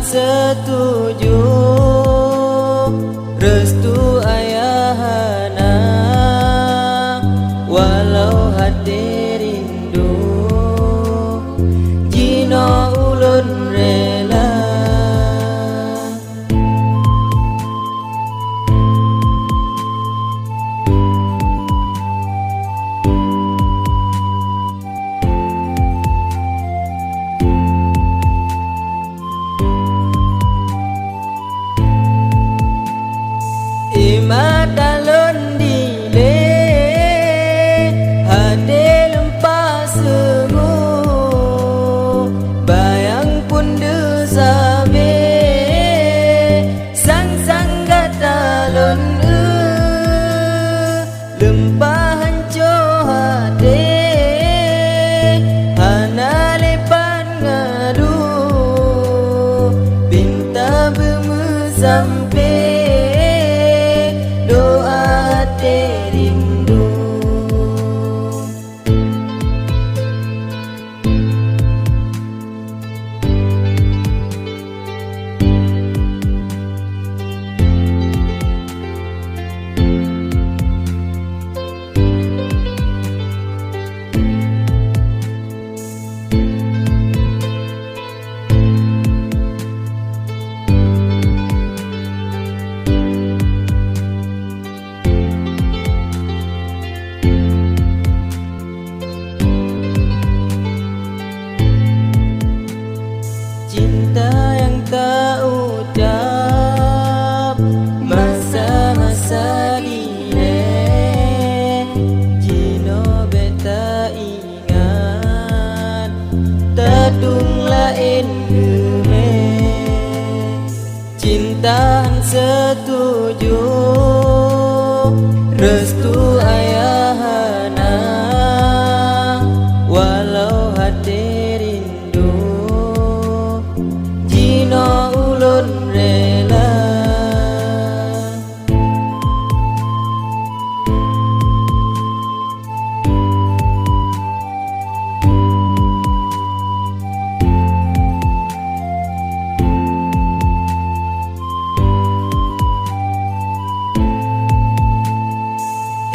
setuju, restu ayah hana, walau hati rindu, jino ulun rela. Mata londile hade lempas semu, bayang pun desabe sang gata lon lempah hanco hade hana lepan ngadu binta bemu sampai rindu. Cinta yang tak ucap, masa-masa dine, jino beta ingat, tatung lain geme. Cinta yang setuju, restu ayah hana, walau hati jino ulun rela.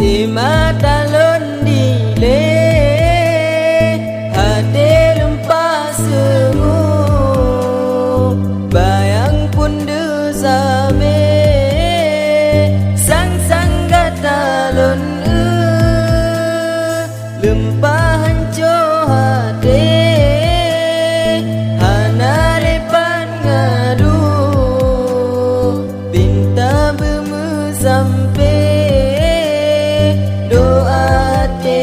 Di mata londile hade lempas semu, bayang pun desabe sang gata lon lempah hanco hade hana lepan ngadu binta bemu sampai doa hati